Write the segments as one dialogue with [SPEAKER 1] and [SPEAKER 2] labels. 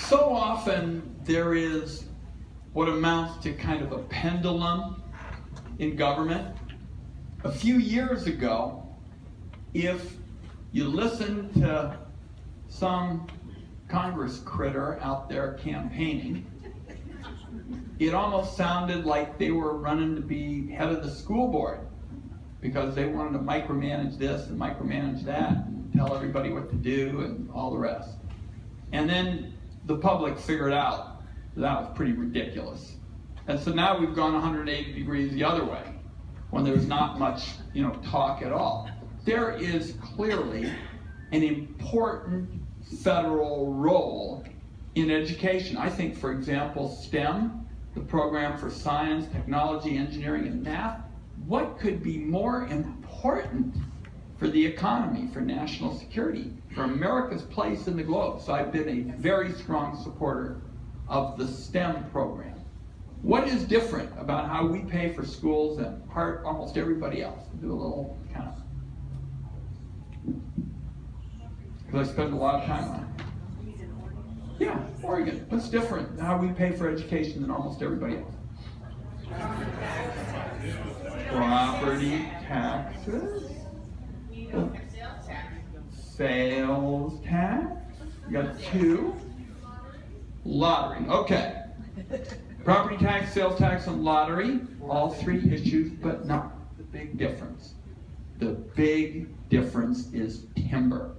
[SPEAKER 1] So often there is what amounts to kind of a pendulum in government. A few years ago, if you listened to some Congress critter out there campaigning, it almost sounded like they were running to be head of the school board because they wanted to micromanage this and micromanage that and tell everybody what to do and all the rest. And then the public figured out that was pretty ridiculous. And so now we've gone 180 degrees the other way when there's not much, talk at all. There is clearly an important federal role in education. I think, for example, STEM, the program for science, technology, engineering, and math, what could be more important for the economy, for national security, for America's place in the globe? So I've been a very strong supporter of the STEM program. What is different about how we pay for schools than almost everybody else? Do a little kind of, because I spend a lot of time on it. Yeah, Oregon. What's different how we pay for education than almost everybody else? Property taxes. Sales tax. We got two. Lottery. Okay. Property tax, sales tax, and lottery. All three issues, but not the big difference. The big difference is timber.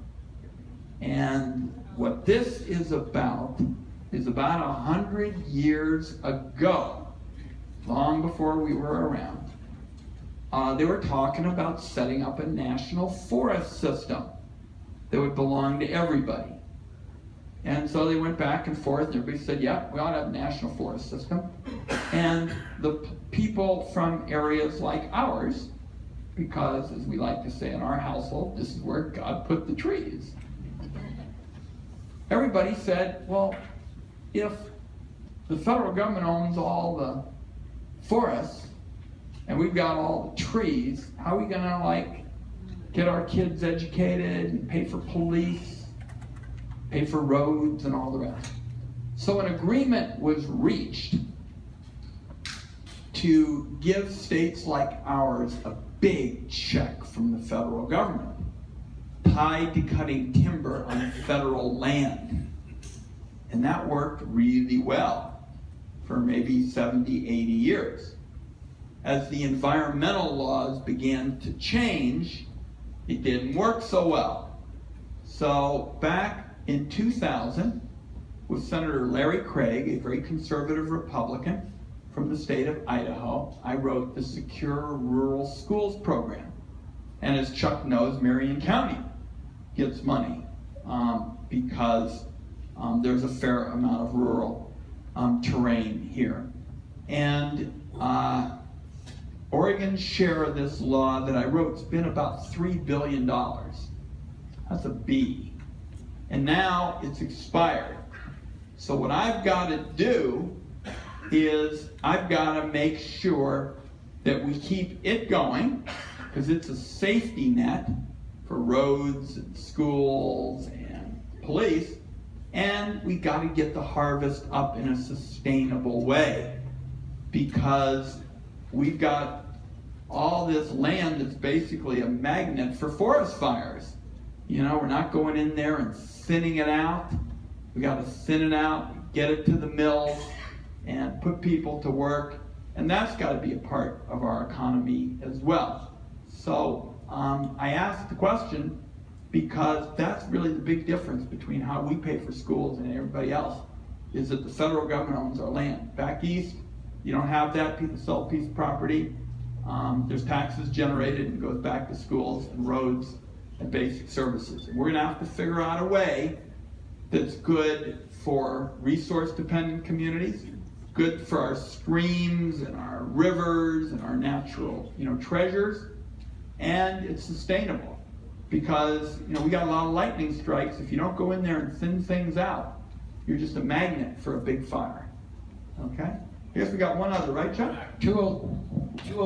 [SPEAKER 1] And what this is about 100 years ago, long before we were around, they were talking about setting up a national forest system that would belong to everybody. And so they went back and forth, and everybody said, yeah, we ought to have a national forest system. And the people from areas like ours, because, as we like to say in our household, this is where God put the trees. Everybody said, well, if the federal government owns all the forests, and we've got all the trees, how are we going to, get our kids educated and pay for police, pay for roads and all the rest? So an agreement was reached to give states like ours a big check from the federal government tied to cutting timber on federal land. And that worked really well for maybe 70, 80 years. As the environmental laws began to change, it didn't work so well. So back in 2000, with Senator Larry Craig, a very conservative Republican from the state of Idaho, I wrote the Secure Rural Schools program. And as Chuck knows, Marion County gets money because there's a fair amount of rural terrain here. And Oregon's share of this law that I wrote has been about $3 billion. That's a B. And now it's expired. So what I've got to do is I've got to make sure that we keep it going, because it's a safety net for roads and schools and police, and we got to get the harvest up in a sustainable way, because we've got all this land that's basically a magnet for forest fires. We're not going in there and thinning it out. We got to thin it out, get it to the mills, and put people to work. And that's got to be a part of our economy as well. So I asked the question because that's really the big difference between how we pay for schools and everybody else, is that the federal government owns our land. Back east, you don't have that. People sell a piece of property. There's taxes generated, and it goes back to schools and roads and basic services. And we're going to have to figure out a way that's good for resource-dependent communities, good for our streams and our rivers and our natural, treasures, and it's sustainable. Because, we got a lot of lightning strikes. If you don't go in there and thin things out, you're just a magnet for a big fire. Okay? I guess we got one other, right, Chuck?
[SPEAKER 2] 2